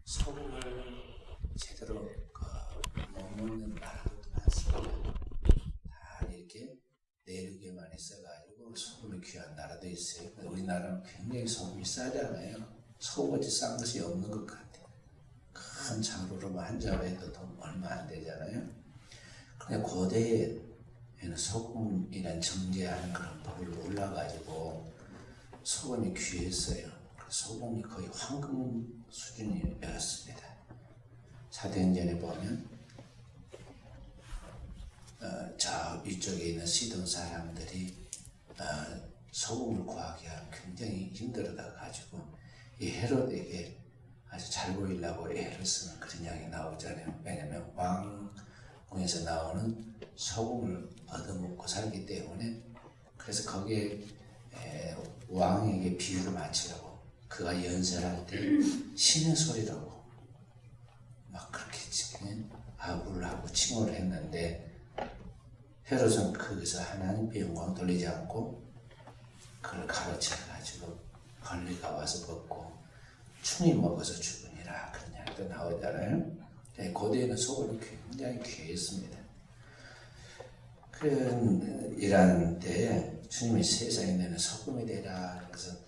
소금을 제대로 못 먹는 나라들도 많습니다. 다 이렇게 내륙에만 있어가지고 소금이 귀한 나라도 있어요. 우리나라는 굉장히 소금이 싸잖아요. 소금같이 싼 것이 없는 것 같아요. 큰 장으로 한 잡에도 돈 얼마 안 되잖아요. 근데 고대에는 소금이란 정제하는 그런 법을 몰라가지고 소금이 귀했어요. 소금이 거의 황금 수준이었습니다. 사도행전에 보면 저 위쪽에 있는 시돈 사람들이 소금을 구하기가 굉장히 힘들어다 가지고 이 헤롯에게 아주 잘 보이려고 애를 쓰는 그런 이야기 나오잖아요. 왜냐하면 왕궁에서 나오는 소금을 얻어먹고 살기 때문에. 그래서 거기에 왕에게 비유를 맞추라고 그가 연설할 때 신의 소리라고 막 그렇게 아부를 하고 칭호를 했는데, 헤롯은 거기서 하나님께 영광 돌리지 않고 그걸 가로채가지고 권리가 와서 먹고 충이 먹어서 죽으니라 그런 이야기도 나오잖아요. 고대에는 소금이 굉장히 귀했습니다. 이러한 때에 주님이 세상에 내는 소금이 되라, 그래서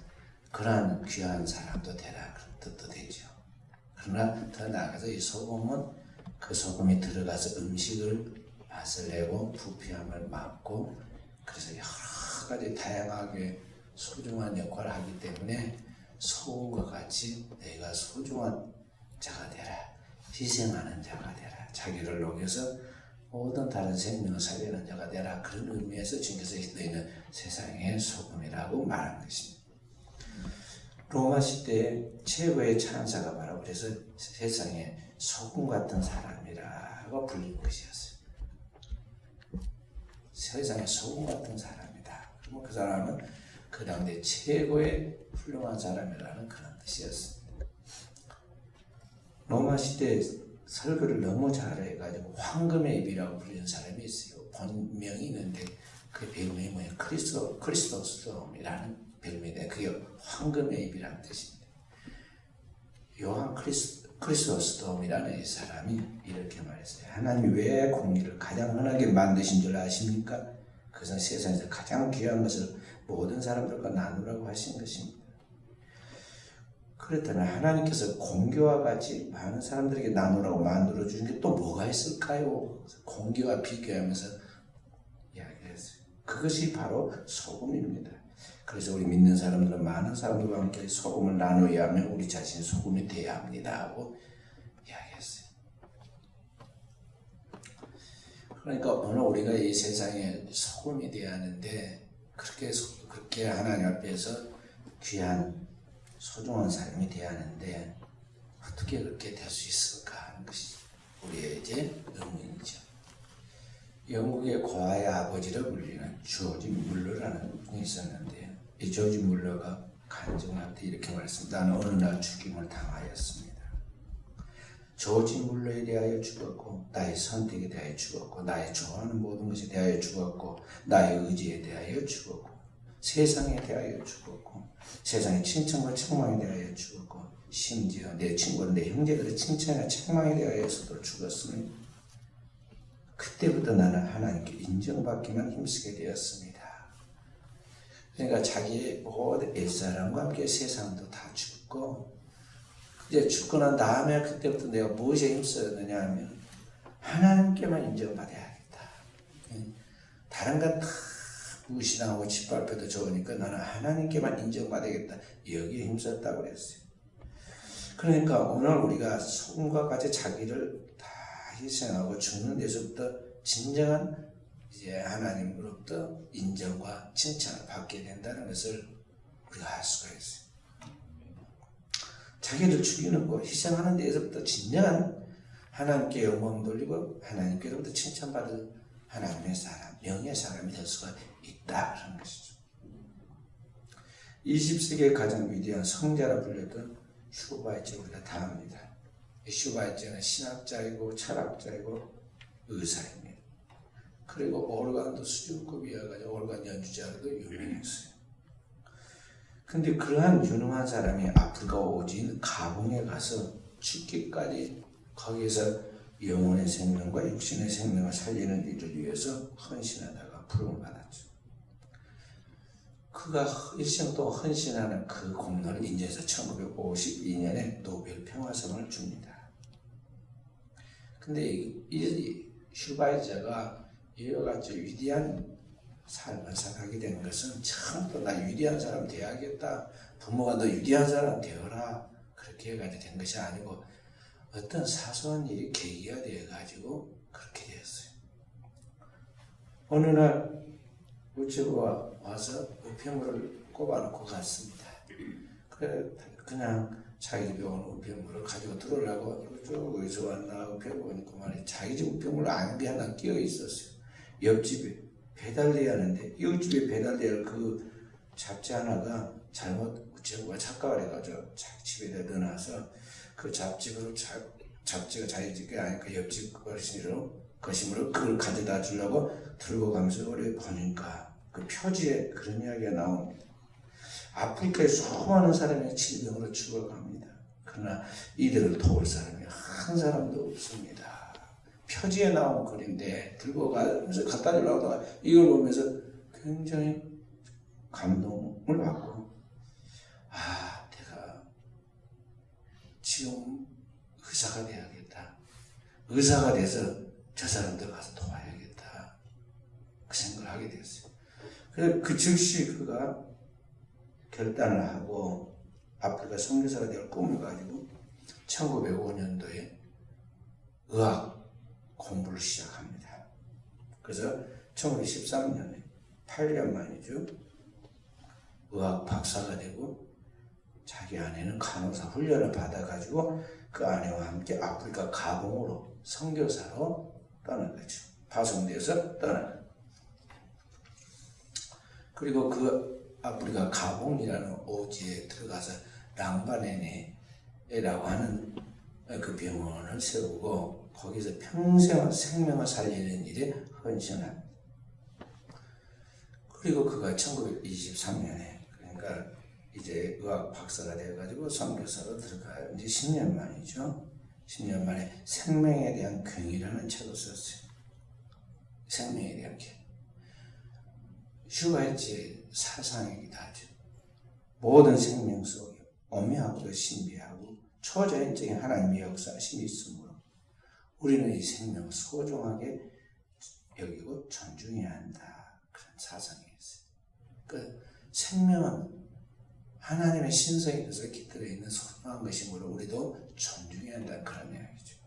그러한 귀한 사람도 되라 그런 뜻도 되죠. 그러나 더 나아가서 이 소금은 그 소금이 들어가서 음식을 맛을 내고 부패함을 막고, 그래서 여러 가지 다양하게 소중한 역할을 하기 때문에 소금과 같이 내가 소중한 자가 되라, 희생하는 자가 되라, 자기를 녹여서 모든 다른 생명을 살리는 자가 되라, 그런 의미에서 주님께서 너희는 세상의 소금이라고 말한 것입니다. 로마 시대의 최고의 찬사가 바로 그래서 세상에 소금 같은 사람이라고 불린 것이었어요. 세상에 소금 같은 사람이다. 그러면 그 사람은 그 당대 최고의 훌륭한 사람이라는 그런 뜻이었습니다. 로마 시대에 설교를 너무 잘해가지고 황금의 입이라고 불리는 사람이 있어요. 본명이 있는데 그 별명이 뭐예요? 크리스토스톰이라는 별명인데 그게 황금의 입이라는 뜻입니다. 요한 크리스토스톰이라는 이 사람이 이렇게 말했어요. 하나님이 왜 공기를 가장 흔하게 만드신 줄 아십니까? 그것은 세상에서 가장 귀한 것을 모든 사람들과 나누라고 하신 것입니다. 그렇다면 하나님께서 공기와 같이 많은 사람들에게 나누라고 만들어 주신 게 또 뭐가 있을까요? 공기와 비교하면서 이야기했어요. 그것이 바로 소금입니다. 그래서 우리 믿는 사람들은 많은 사람들과 함께 소금을 나누어야 하면 우리 자신이 소금이 되어야 합니다 하고 이야기했어요. 그러니까 오늘 우리가 이 세상에 소금이 되어야 하는데 그렇게 하나님 앞에서 귀한 소중한 삶이 되어야 하는데 어떻게 그렇게 될 수 있을까 하는 것이 우리의 이제 의문이죠. 영국의 고아의 아버지로 불리는 조지 물러라는 분이 있었는데요. 이 조지 물러가 간증할 때 이렇게 말했습니다. 나는 어느 날 죽임을 당하였습니다. 조지 물러에 대하여 죽었고, 나의 선택에 대하여 죽었고, 나의 좋아하는 모든 것에 대하여 죽었고, 나의 의지에 대하여 죽었고, 세상에 대하여 죽었고, 세상의 칭찬과 책망에 대하여 죽었고, 심지어 내 친구는 내 형제들의 칭찬과 책망에 대하여서도 죽었습니다. 그때부터 나는 하나님께 인정받기만 힘쓰게 되었습니다. 그러니까 자기의 모든 옛사람과 함께 세상도 다 죽고, 이제 죽고 난 다음에 그때부터 내가 무엇에 힘쓰였느냐 하면 하나님께만 인정받아야겠다. 다른 건 다 무시당하고 짓밟혀도 좋으니까 나는 하나님께만 인정받아야겠다. 여기에 힘썼다고 그랬어요. 그러니까 오늘 우리가 소금과 같이 자기를 다 희생하고 죽는 데서부터 진정한 이제 하나님으로부터 인정과 칭찬을 받게 된다는 것을 우리가 알 수가 있어요. 자기를 죽이는 것, 희생하는 데에서부터 진정한 하나님께 영광 돌리고 하나님께로부터 칭찬받을 하나님의 사람, 영의 사람이 될 수가 있다 그런 것이죠. 20세기의 가장 위대한 성자라 불렸던 슈바이처를 우리가 다 압니다. 슈바이처는 신학자이고 철학자이고 의사입니다. 그리고 오르간도 수준급이어가지고 오르간 연주자로도 유명했어요. 근데 그러한 유능한 사람이 아프리카 오진 가봉에 가서 죽기까지 거기서 영혼의 생명과 육신의 생명을 살리는 일을 위해서 헌신하다가 부름을 받았죠. 그가 일생 동안 헌신하는 그 공로를 인정해서 1952년에 노벨 평화상을 줍니다. 근데 이 슈바이저가 이와 같이 위대한 삶을 살아가게 된 것은 처음부터 나 위대한 사람 되어야겠다, 부모가 너 위대한 사람 되어라 그렇게 해가지고 된 것이 아니고 어떤 사소한 일이 계기가 되어가지고 그렇게 되었어요. 어느 날 우체부가 와서 우편물을 꼽아놓고 갔습니다. 그래 그냥 자기 집에 온 우편물을 가지고 들어오려고 쭉 어디서 왔나 우편물 보니까 말이야 자기 집 우편물 안에 하나 끼어 있었어요. 옆집에 배달돼야 하는데 이웃집에 배달될 그 잡지 하나가 잘못 우체부가 착각을 해가지고 자기 집에다 넣어놔서 그 잡지가 자기 집에 아니까 옆집 거심으로 그걸 가져다 주려고 들고 가면서 오래 보니까 그 표지에 그런 이야기가 나옵니다. 아프리카에 수많은 사람이 질병으로 죽어갑니다. 그러나 이들을 도울 사람이 한 사람도 없습니다. 표지에 나온 글인데 들고 가면서 갖다 주려고 하다가 이걸 보면서 굉장히 감동을 받고 내가 지금 의사가 돼야겠다. 의사가 돼서 저 사람들 가서 도와야겠다. 그 생각을 하게 됐어요. 그래서 그 즉시 그가 결단을 하고 아프리카 선교사가 될 꿈을 가지고 1905년도에 의학 공부를 시작합니다. 그래서 1913년에 8년 만이죠. 의학 박사가 되고 자기 아내는 간호사 훈련을 받아가지고 그 아내와 함께 아프리카 가봉으로 선교사로 떠난 거죠. 파송돼서 떠난. 그리고 그 아프리카 가봉이라는 오지에 들어가서 랑바네네라고 하는 그 병원을 세우고 거기서 평생 생명을 살리는 일에 헌신합니다. 그리고 그가 1923년에 그러니까 이제 의학 박사가 되어가지고 선교사로 들어가요. 이제 10년 만이죠. 10년 만에 생명에 대한 경이라는 책을 썼어요. 생명에 대한 경. 슈바이처의 사상이기도 하죠. 모든 생명 속에 오묘하고 신비하고 초자연적인 하나님의 역사심이 있으므로 우리는 이 생명을 소중하게 여기고 존중해야 한다. 그런 사상이 있어요. 그 생명은 하나님의 신성에 대해서 깃들어 있는 소중한 것이므로 우리도 존중해야 한다는 그런 이야기죠.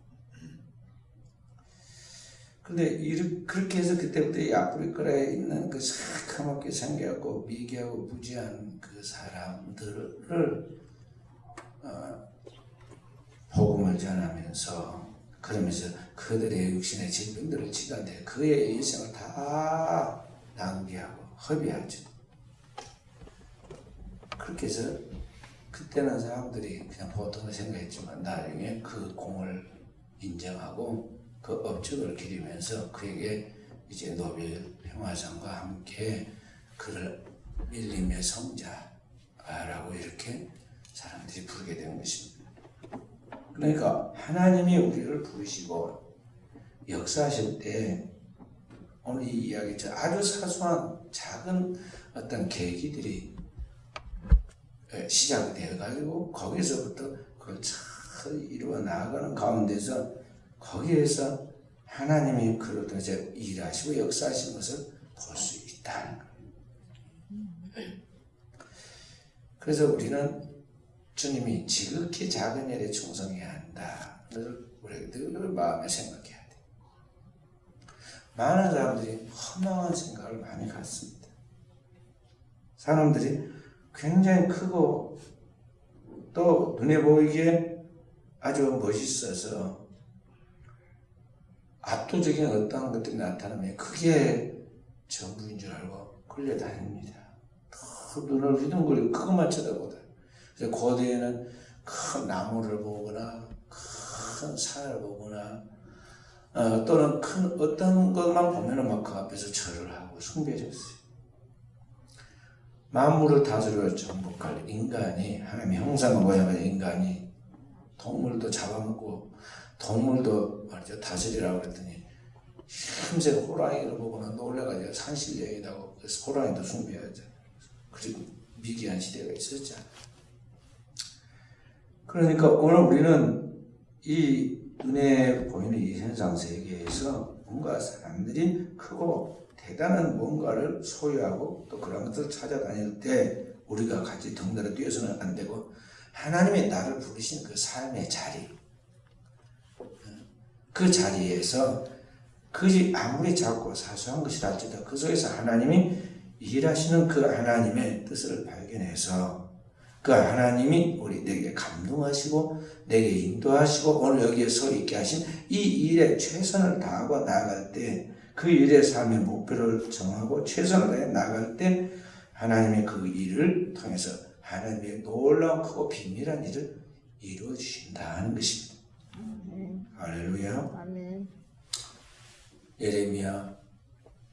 근데 그렇게 해서 그때부터 이 아프리카에 있는 그 새카맣게 생겼고 미개하고 부지한 그 사람들을 복음을 전하면서 그러면서 그들의 육신의 질병들을 치료하는데 그의 일생을 다 낭비하고 허비하죠. 그렇게 해서 그때는 사람들이 그냥 보통을 생각했지만 나중에 그 공을 인정하고 그 업적을 기리면서 그에게 이제 노벨 평화상과 함께 그를 밀림의 성자라고 이렇게 사람들이 부르게 된 것입니다. 그러니까 하나님이 우리를 부르시고 역사하실 때 오늘 이 이야기처럼 아주 사소한 작은 어떤 계기들이 시작이 되어가지고 거기서부터 그걸 잘 이루어 나아가는 가운데서 거기에서 하나님이 그를 통해서 일하시고 역사하신 것을 볼 수 있다는 거예요. 그래서 우리는 주님이 지극히 작은 일에 충성해야 한다. 우리가 늘 마음에 생각해야 돼. 많은 사람들이 허망한 생각을 많이 갖습니다. 사람들이 굉장히 크고 또 눈에 보이기에 아주 멋있어서 압도적인 어떠한 것들이 나타나면 그게 전부인 줄 알고 끌려다닙니다. 더 눈을 휘둥그리고 그것만 쳐다보다. 그래서 고대에는 큰 나무를 보거나 큰 산을 보거나 또는 큰 어떤 것만 보면은 막 그 앞에서 절을 하고 숭배졌어요. 만물을 다스려 정복할 인간이 하나님의 형상과 모양의 인간이 동물도 잡아먹고 동물도 말이죠 다스리라고 그랬더니 힘세 호랑이를 보고는 놀래가지고 산신령이라고 그래서 호랑이도 숭배하죠. 그리고 미개한 시대가 있었죠. 그러니까 오늘 우리는 이 눈에 보이는 이 현상 세계에서 뭔가 사람들이 크고 대단한 뭔가를 소유하고 또 그런 것을 찾아다닐 때 우리가 같이 덩달아 뛰어서는 안 되고 하나님의 나를 부르신 그 삶의 자리 그 자리에서 그것이 아무리 작고 사소한 것이라 할지라도 그 속에서 하나님이 일하시는 그 하나님의 뜻을 발견해서 그 하나님이 내게 감동하시고 내게 인도하시고 오늘 여기에 서 있게 하신 이 일에 최선을 다하고 나아갈 때 그 일의 삶의 목표를 정하고 최선을 다해 나아갈 때 하나님의 그 일을 통해서 하나님의 놀라운 크고 비밀한 일을 이루어 주신다는 것입니다. 할렐루야. 아멘. 예레미야서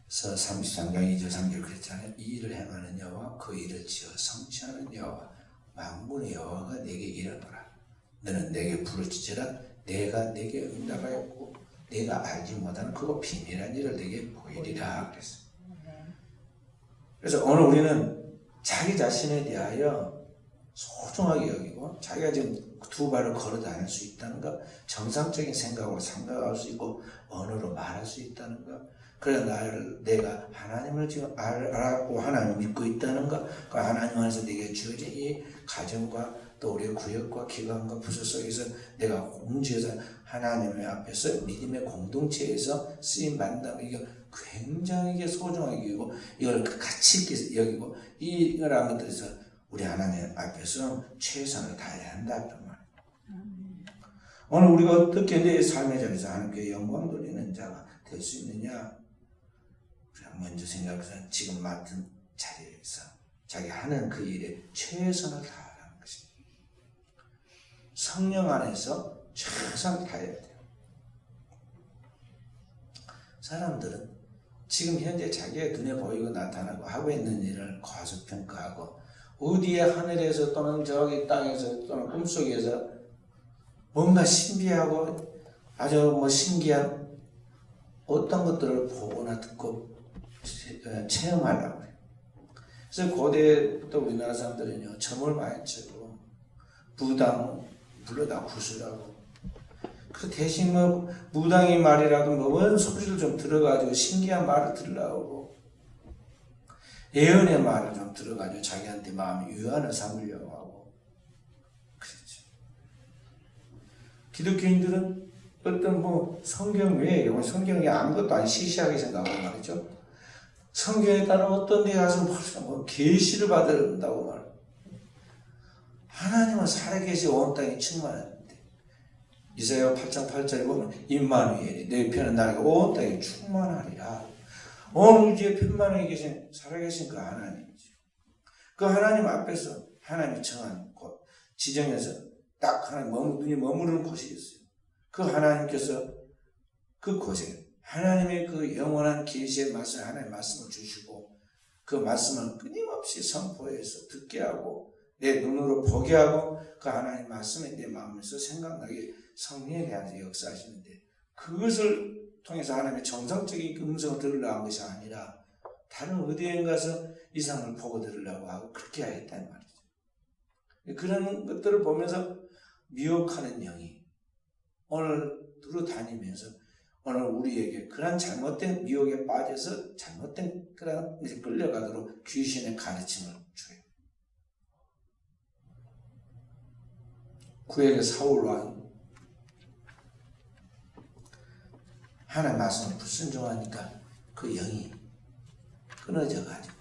33장 2절 3절 그랬잖아요. 이 일을 행하는 여호와 그 일을 지어 성취하는 여호와 만군의 여호와가 내게 이르노라. 너는 내게 부르짖으라. 내가 내게 응답하였고 내가 알지 못하는 그거 비밀한 일을 내게 보이리라 그랬어요. 그래서 오늘 우리는 자기 자신에 대하여 소중하게 여기고 자기가 지금 두 발을 걸어 다닐 수 있다는 것, 정상적인 생각으로 생각할 수 있고 언어로 말할 수 있다는 것, 그래 내가 하나님을 지금 알았고 하나님을 믿고 있다는 것, 그 하나님 안에서 내게 주어진 이 가정과 또 우리의 구역과 기관과 부서 속에서 내가 공지해서 하나님의 앞에서 믿음의 공동체에서 쓰임 받는다는 이게 굉장히 소중하게 여기고 이걸 가치 있게 여기고 이걸 하는 것에서 우리 하나님 앞에서 최선을 다해야 한다 그런 말이에요. 오늘 우리가 어떻게 내 삶의 자리에서 하나님께 영광 돌리는 자가 될 수 있느냐? 우리가 먼저 생각해서 지금 맡은 자리에서 자기 하는 그 일에 최선을 다하라는 것입니다. 성령 안에서 최선을 다해야 돼요. 사람들은 지금 현재 자기의 눈에 보이고 나타나고 하고 있는 일을 과소평가하고 어디에 하늘에서 또는 저기 땅에서 또는 꿈속에서 뭔가 신비하고 아주 신기한 어떤 것들을 보거나 듣고 체험하려고 해요. 그래서 고대 또 우리나라 사람들은요 점을 많이 치고 무당 불러다 구슬하고 그 대신 무당의 말이라도 뭔 소리를 좀 들어가지고 신기한 말을 들으려고 예언의 말을 좀 들어가지고 자기한테 마음의 유한을 삼으려고 하고 그렇죠. 기독교인들은 어떤 성경 외에 성경이 아무것도 안 시시하게 생각하고 말이죠. 성경에 따른 어떤 데 가서 계시를 받는다고 말해요. 하나님은 살아계시 온 땅에 충만한데 이사야 8장 8절에 보면 임마누엘이 내 편은 나에게 온 땅에 충만하리라. 온 우주에 편만하게 계신 살아계신 그 하나님이죠. 그 하나님 앞에서 하나님이 정한 곳 지정해서 딱 하나님 눈이 머무르는 곳이 있어요. 그 하나님께서 그 곳에 하나님의 그 영원한 계시의 말씀 하나님의 말씀을 주시고 그 말씀을 끊임없이 선포해서 듣게 하고 내 눈으로 보게 하고 그 하나님 말씀이 내 마음에서 생각나게 성령에 대한 역사하시는데 그것을 통해서 하나님의 정상적인 음성을 들으려고 한 것이 아니라 다른 어디에 가서 이상을 보고 들으려고 하고 그렇게 하였다는 말이죠. 그런 것들을 보면서 미혹하는 영이 오늘 두루 다니면서 오늘 우리에게 그런 잘못된 미혹에 빠져서 잘못된 그런 끌려가도록 귀신의 가르침을 줘요. 구약의 사울 왕 하나님 말씀을 불순종하니까 그 영이 끊어져 가지고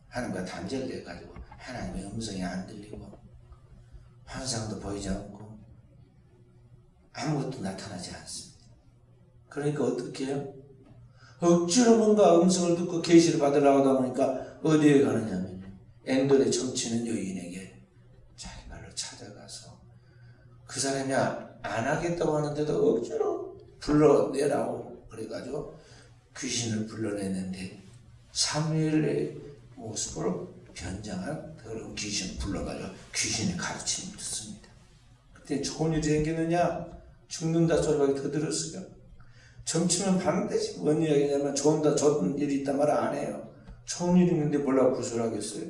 하나님과 단절돼 가지고 하나님의 음성이 안 들리고 환상도 보이지 않고 아무것도 나타나지 않습니다. 그러니까 어떻게 해요? 억지로 뭔가 음성을 듣고 계시를 받으려고 하다 보니까 어디에 가느냐면 엔돌에 점치는 여인에게 자기 말로 찾아가서 그 사람이 안 하겠다고 하는데도 억지로 불러내라고 그래가지고 귀신을 불러내는데 사무엘의 모습으로 변장한 그런 귀신을 불러가지고 귀신의 가르침을 듣습니다. 그때 좋은 일이 생기느냐? 죽는다 소리밖에 더 들었어요. 점치면 반드시 뭔 이야기냐면 좋은 일이 있단 말 안 해요. 좋은 일이 있는데 뭐라고 구술하겠어요?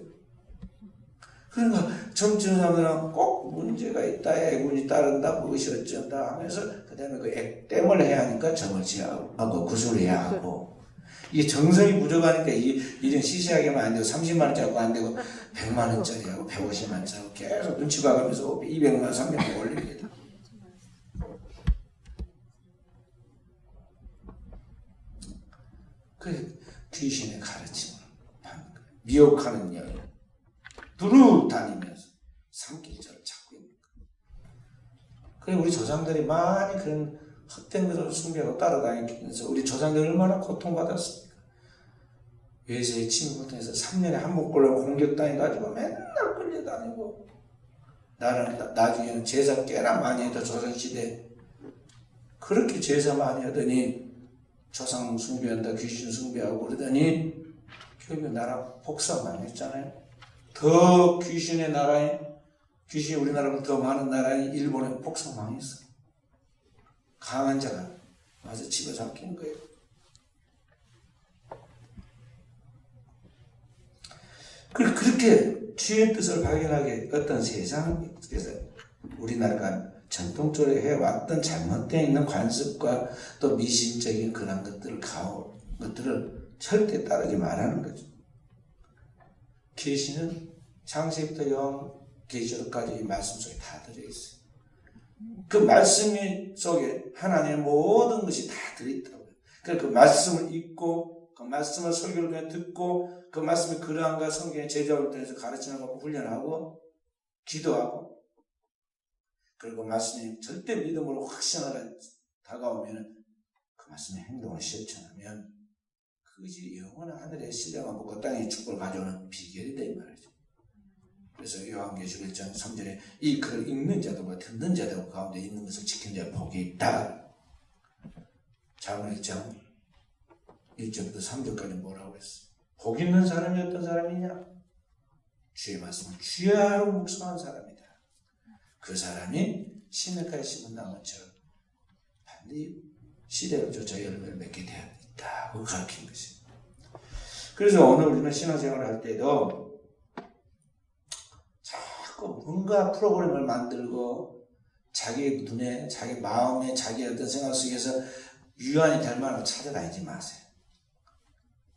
그러니까 점치는 사람들은 꼭 문제가 있다, 애군이 따른다, 무엇이 어쩐다 하면서 그 다음에 그 액땜을 해야 하니까 점을 지하고 구술해야 하고 이게 정성이 부족하니까 이런 시시하게만 안 되고 30만 원짜리 안 되고 100만 원짜리 하고 150만 원짜리 하고 계속 눈치 봐가면서 200만, 300만 올립니다. 그 귀신의 가르침을 미혹하는 여인 두루 다니면서 삼킬자를 찾고 있는 거예요. 그래 우리 조상들이 많이 그런 헛된 것을 숭배하고 따라다니면서 우리 조상들이 얼마나 고통받았습니까? 외세의 침묵에서 3년에 한 번꼴로 공격당해가지고 맨날 끌려다니고 나중에는 제사 꽤나 많이 했다. 조선시대 그렇게 제사 많이 하더니 조상 숭배한다 귀신 숭배하고 그러더니 결국 나라 복사만 했잖아요. 더 귀신의 나라에 귀신이 우리나라보다 더 많은 나라인 일본에 복사망했어. 강한 자가 와서 집어삼키는 거예요. 그렇게 주의 뜻을 발견하게 어떤 세상에서 우리나라가 전통적으로 해왔던 잘못되어 있는 관습과 또 미신적인 그런 것들을 절대 따르지 말라는 거죠. 계시는 창세기부터 요한계시록까지 이 말씀 속에 다 들어있어요. 그 말씀 속에 하나님의 모든 것이 다 들어있다고요. 그래서 그 말씀을 읽고 그 말씀을 설교를 그냥 듣고 그 말씀의 그러한과 성경의 제자를 통해서 가르치는 것고 훈련하고 기도하고 그리고 말씀이 절대 믿음으로 확신하라 다가오면 그 말씀의 행동을 실천하면 그것이 영원한 하늘의 신령한 복과 땅의 축복을 가져오는 비결이다 이 말이죠. 그래서 요한계시록 1장 3절에 이 글을 읽는 자들과 듣는 자들 가운데 있는 것을 지키는 자의 복이 있다. 잠언 1장 1절부터 3절까지 뭐라고 했어? 복 있는 사람이 어떤 사람이냐? 주의 말씀을 주야로 묵상한 사람이다. 그 사람이 시냇가에 심은 나무처럼 반드시 시대를 쫓아 열매를 맺게 되어 있다고 가르친 것입니다. 그래서 오늘 우리는 신앙생활을 할 때도 자꾸 뭔가 프로그램을 만들고 자기 눈에, 자기 마음에, 자기 어떤 생각 속에서 유한이 될 만한 걸 찾아다니지 마세요.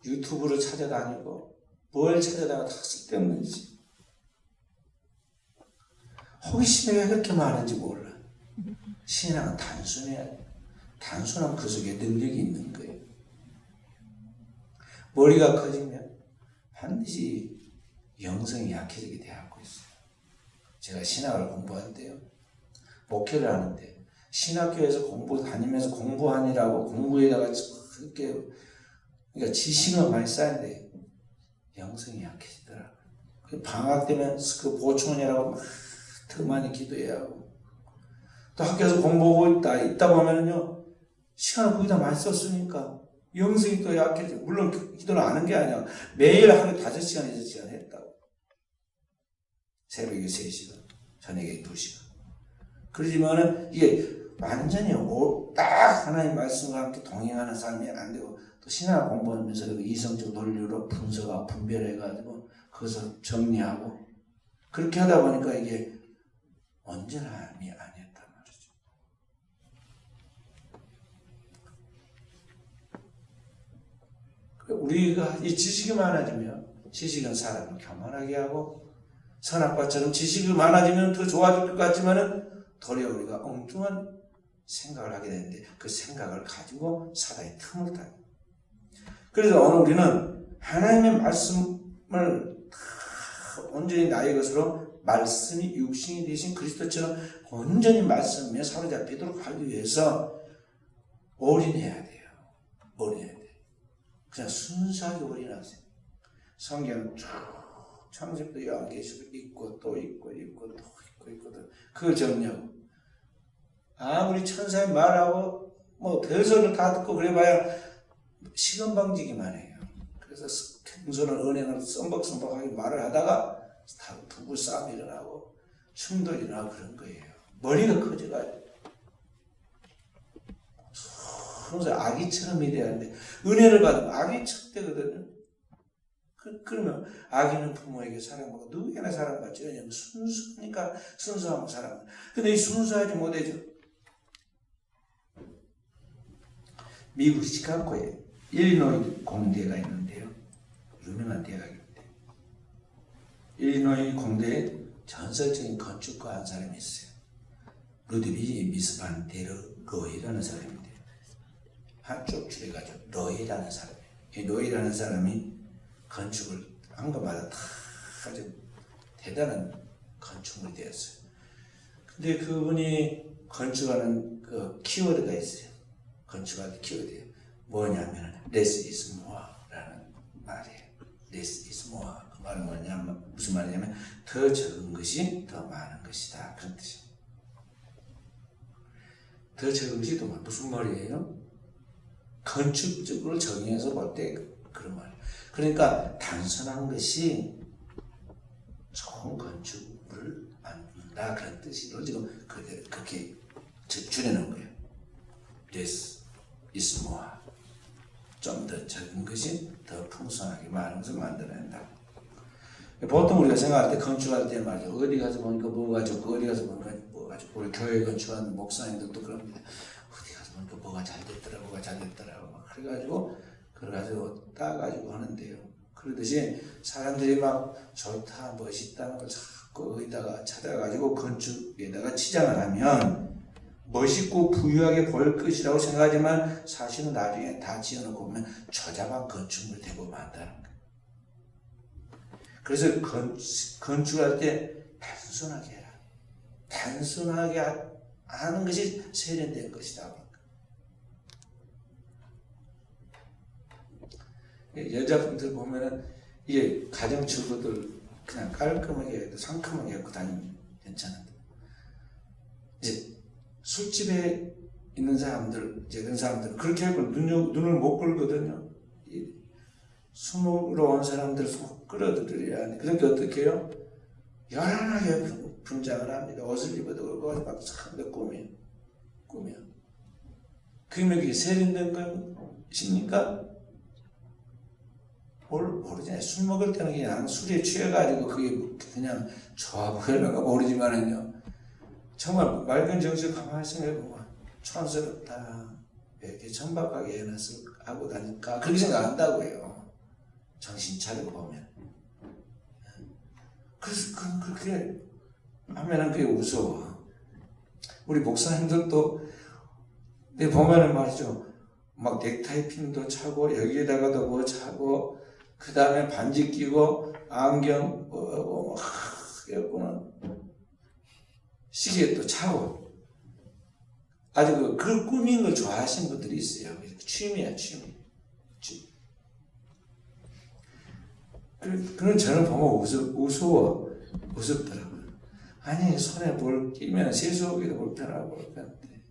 유튜브를 찾아다니고 뭘 찾아다니고 다 쓸데없는 짓. 호기심이 왜 그렇게 많은지 몰라. 신앙은 단순해야 돼. 단순하면 그 속에 능력이 있는 거예요. 머리가 커지면 반드시 영성이 약해지게 되어가고 있어요. 제가 신학을 공부할 때요. 목회를 하는데 신학교에서 다니면서 공부하느라고 공부에다가 그렇게 그러니까 지식은 많이 쌓는데 영성이 약해지더라고요. 방학 때면 그 보충원이라고 막 더 많이 기도해야 하고 또 학교에서 공부하고 있다 보면은요 시간을 거기다 많이 썼으니까 영성이 또 약해져. 물론 기도를 안 하는 게 아니야. 매일 하루에 5시간, 6시간 했다고. 새벽에 3시간, 저녁에 2시간. 그러지만은 이게 완전히 딱 하나님 말씀과 함께 동행하는 사람이 안 되고 또 신학 공부하면서 이성적 논리로 분석하고 분별해가지고 그것을 정리하고 그렇게 하다 보니까 이게 온전함이 아니었단 말이죠. 우리가 이 지식이 많아지면 지식은 사람을 교만하게 하고 선악과처럼 지식이 많아지면 더 좋아질 것 같지만은 도리어 우리가 엉뚱한 생각을 하게 되는데 그 생각을 가지고 사단의 틈을 타요. 그래서 오늘 우리는 하나님의 말씀을 온전히 나의 것으로 말씀이 육신이 되신 그리스도처럼 온전히 말씀에 사로잡히도록 하기 위해서 올인해야 돼요. 올인해야 돼요. 그냥 순수하게 올인하세요. 성경 쭉 창세기부터 요한계시록 읽고 또 읽고 또 읽고 그걸 정리하고 아무리 천사의 말하고 뭐 별소리를 다 듣고 그래봐야 시간 방지기만 해요. 그래서 경솔한 은행을 썸벅썸벅하게 말을 하다가 부부 싸움이 일어나고 충돌이 일어나고 그런 거예요. 머리가 커져가지고 항상 아기처럼 일해야 하는데 은혜를 받으면 아기처럼 되거든요. 그러면 아기는 부모에게 사랑받고 누구에게나 사랑받죠. 왜냐하면 순수하니까 순수하면 사랑받아요. 근데 이 순수하지 못하죠. 미국 시카고에 일리노이 공대가 있는데요. 유명한 대학인데 일리노이 공대에 전설적인 건축가 한 사람이 있어요. 루드비히 미스 반 데르 로이라는 사람인데요. 한쪽 줄여가지고 로이라는 사람이에요. 이 로이라는 사람이 건축을 한 것마다 다 아주 대단한 건축물이 되었어요. 근데 그분이 건축하는 그 키워드가 있어요. 건축할 키워드예요. 뭐냐면 less is more라는 말이에요. less is more. 그 말은 뭐냐면 무슨 말이냐면 더 적은 것이 더 많은 것이다. 그런 뜻이에요. 더 적은 것이 더 많은 무슨 말이에요? 건축적으로 정의해서 볼 때 그런 말이에요. 그러니까 단순한 것이 좋은 건축물을 만든다 그런 뜻으로 지금 그렇게 줄여놓은 거예요. less is more. 좀 더 적은 것이 더 풍성하게 많은 것을 만들어낸다. 보통 우리가 생각할 때 건축할 때 말이죠. 어디 가서 보니까 뭐가 좋고 어디 가서 보니까 뭐가 좋고 우리 교회 건축하는 목사님들도 그럽니다. 어디 가서 보니까 뭐가 잘 됐더라 뭐가 잘 됐더라고 막 그래가지고 따가지고 하는데요. 그러듯이 사람들이 막 좋다 멋있다는 걸 자꾸 어디다가 찾아가지고 건축에다가 치장을 하면 멋있고 부유하게 보일 것이라고 생각하지만 사실은 나중에 다 지어놓고 보면 초자반 건축물 되고 만다는 거예요. 그래서 건축할 때 단순하게 해라. 단순하게 하는 것이 세련된 것이다. 여자분들 보면은 이게 가정주부들 그냥 깔끔하게 상큼하게 입고 다니면 괜찮은데 이제 술집에 있는 사람들, 이제 그런 사람들 그렇게 하고 눈을 못 끌거든요. 술 먹으러 온 사람들 속 끌어들여야 하는데 그러니까 어떻게 해요? 연하게 분장을 합니다. 옷을 입어도 그렇고 막 참 꾸며. 그러면 그게 세련된 것입니까? 모르잖아요. 술 먹을 때는 그냥 술에 취해가지고 그게 그냥 좋아 보이는가 모르지만은요. 정말 맑은 정신 가만히 생각해보면 촌스럽다. 왜 이렇게 천박하게 해놨을 하고 다닐까? 그렇게 생각한다고요. 정신 차리고 보면. 그래서 그렇게 하면은 그게 무서워. 우리 목사님들도 보면은 말이죠. 막 넥타이 핀도 차고 여기에다가도 뭐 차고 그 다음에 반지 끼고 안경 막 시계 또 차고 아주 그 꾸민 걸 좋아하시는 분들이 있어요. 취미야 취미. 그런 저는 보면 우습더라고요. 아니 손에 뭘 끼면 세수하기도 불편한데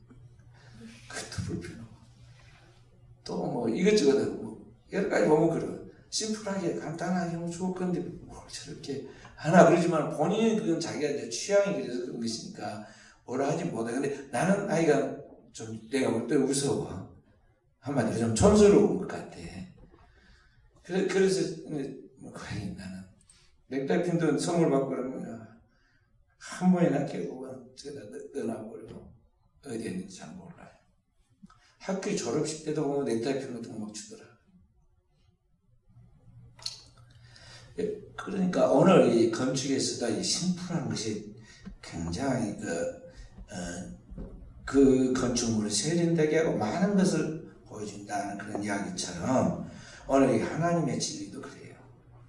그것도 불편하고 또 뭐 이것저것 뭐 여러 가지 보면 그래요. 심플하게 간단하게 하면 좋을 건데 뭘 저렇게 하나 그러지만 본인은 그건 자기가 이제 취향이 그래서 그런 것이니까 뭐라 하지 못해. 근데 나는 아이가 좀 내가 볼 때 무서워. 한마디로 좀 촌스러운 것 같아. 그래서 과연 나는 넥타이핀도 선물 받고 그러면 한 번이나 깨고 저기다 넣어놔버리고 어디에 있는지 잘 몰라요. 학교 졸업식 때도 보면 넥타이핀 같은 거 막 주더라. 그러니까 오늘 이 건축에서도 이 심플한 것이 굉장히 그 건축물을 세련되게 하고 많은 것을 보여준다는 그런 이야기처럼 오늘 이 하나님의 진리도 그래요.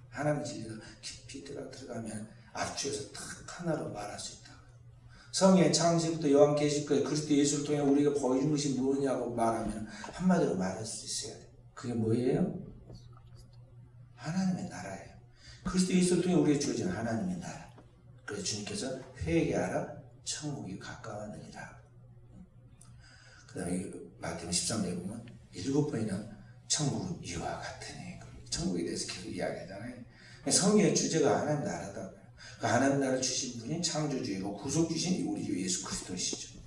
하나님의 진리도 깊이 들어가면 앞주에서 딱 하나로 말할 수 있다. 성경의 창세부터 요한계시록까지 그리스도 예수를 통해 우리가 보여준 것이 뭐냐고 말하면 한마디로 말할 수 있어야 돼. 그게 뭐예요? 하나님의 나라예요. 그리스도 예수를 통해 우리에게 주어진 하나님의 나라. 그래서 주님께서 회개하라 천국이 가까웠느니라. 그 다음에 마태복음 13장에 보면 7번이나 천국은 이와 같으니 천국에 대해서 계속 이야기하잖아요. 성경의 주제가 하나님 나라다. 그 하나님 나라를 주신 분이 창조주이고 구속주신 우리 주 예수 그리스도시죠.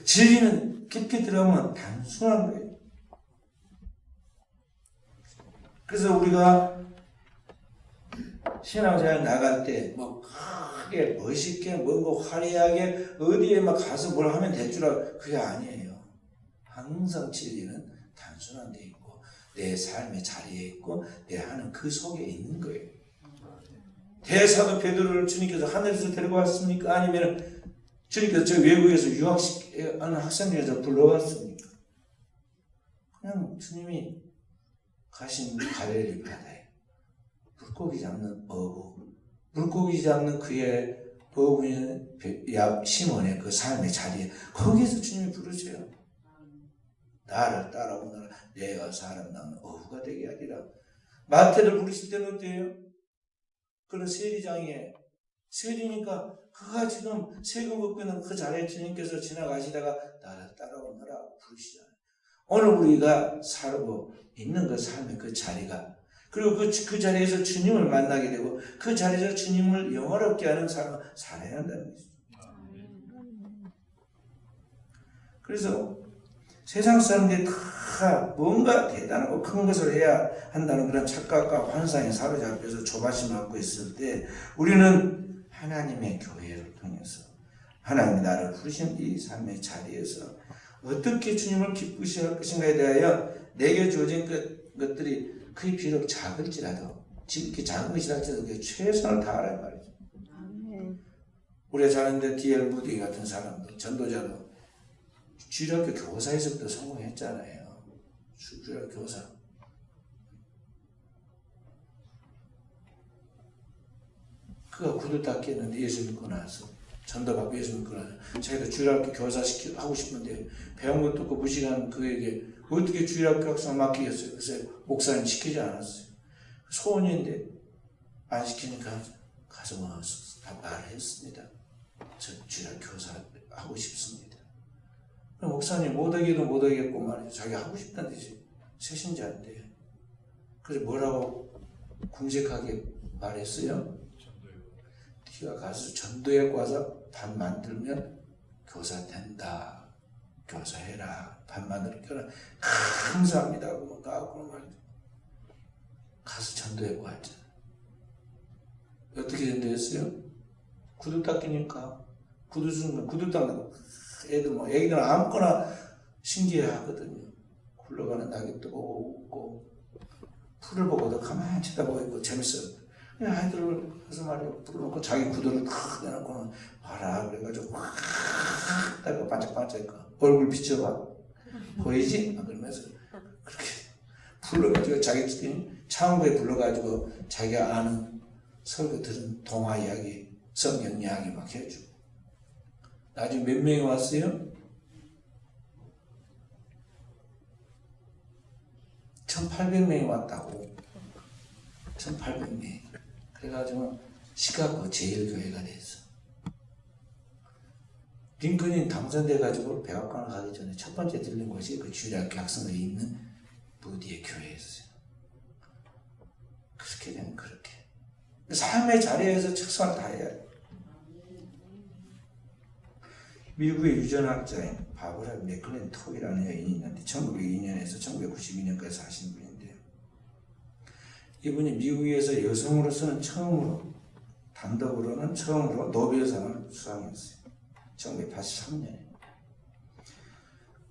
진리는 깊이 들어가면 단순한 거예요. 그래서 우리가 신앙생활 나갈 때 뭐 크게 멋있게 뭔가 화려하게 어디에 막 가서 뭘 하면 될 줄 알고 그게 아니에요. 항상 진리는 단순한 데 있고 내 삶의 자리에 있고 내 하는 그 속에 있는 거예요. 대사도 베드로를 주님께서 하늘에서 데리고 왔습니까? 아니면 주님께서 저 외국에서 유학하는 학생들에서 불러왔습니까? 그냥 주님이 가신 갈릴리 바다에 물고기 잡는 어부, 물고기 잡는 그의 어부인 시몬의 그 삶의 자리에 거기에서 주님이 부르세요. 나를 따라오너라. 내가 사람 낳는 어부가 되게 하리라. 마태를 부르실 때는 어때요? 그런 세리장에 세리니까 그가 지금 세금 걷고 있는 그 자리에 주님께서 지나가시다가 나를 따라오너라 부르시잖아요. 오늘 우리가 살고 있는 그 삶의 그 자리가 그리고 그 자리에서 주님을 만나게 되고 그 자리에서 주님을 영화롭게 하는 삶을 살아야 한다는 거죠. 그래서 세상 사람들이 다 뭔가 대단하고 큰 것을 해야 한다는 그런 착각과 환상에 사로잡혀서 조바심을 갖고 있을 때 우리는 하나님의 교회를 통해서 하나님이 나를 부르신 이 삶의 자리에서 어떻게 주님을 기쁘시게 할 것인가에 대하여 내게 주어진 것들이 그게 비록 작을지라도 지극히 작은 것이랄지라도 최선을 다하라 말이죠. 우리가 잘 아는데 D.L. 무디 같은 사람도 전도자도 주일학교 교사에서부터 성공했잖아요. 주일학교 교사. 그가 구두 닦기 했는데 예수 믿고 나서 전도받고 예수 믿고 나서 자기도 주일학교 교사 하고 싶은데 배운 것도 없고 무식한 그에게 어떻게 주일학교 학생 맡기겠어요. 그래서 목사님 시키지 않았어요. 소원인데 안 시키니까 가서 와서 다 말을 했습니다. 저 주일학교 교사 하고 싶습니다. 목사님 못하기도 못하겠고 말이죠. 자기 하고 싶다는 듯이 새신자인데 그래서 뭐라고 궁색하게 말했어요? 네가 가서 전도에 가서 밥 만들면 교사 된다. 교사해라. 밥 만들면 감사합니다. 그러면 가고 말이죠. 가서 전도에 왔잖아. 어떻게 전도했어요? 구두 닦이니까 구두 주는 구두 닦는 애기들은 아무거나 신기해 하거든요. 굴러가는 낙엽도 보고 웃고 풀을 보고도 가만히 쳐다보고 있고 재밌어요. 아이들을 해서 말이야 불러놓고 자기 구두를 탁 내놓고는 봐라 그래가지고 확 따고 반짝반짝 얼굴 비춰봐 보이지? 그러면서 그렇게 불러가지고 자기 창고에 불러가지고 자기가 아는 설교 들은 동화 이야기 성경 이야기 막 해주고 나중에 몇 명이 왔어요? 1800명이 왔다고. 1800명이. 그래가지고 시카고 제일교회가 됐어. 링컨이 당선돼가지고 백악관을 가기 전에 첫 번째 들린 곳이 그 주일학교 학생들이 있는 무디의 교회였어요. 그렇게 되면 그렇게. 삶의 자리에서 최선을 다해야 돼. 미국의 유전학자인 바브라 맥클린 톡이라는 여인이 있는데 1902년에서 1992년까지 사신 분인데 이분이 미국에서 여성으로서는 처음으로 단독으로는 처음으로 노벨상을 수상했어요. 1983년에.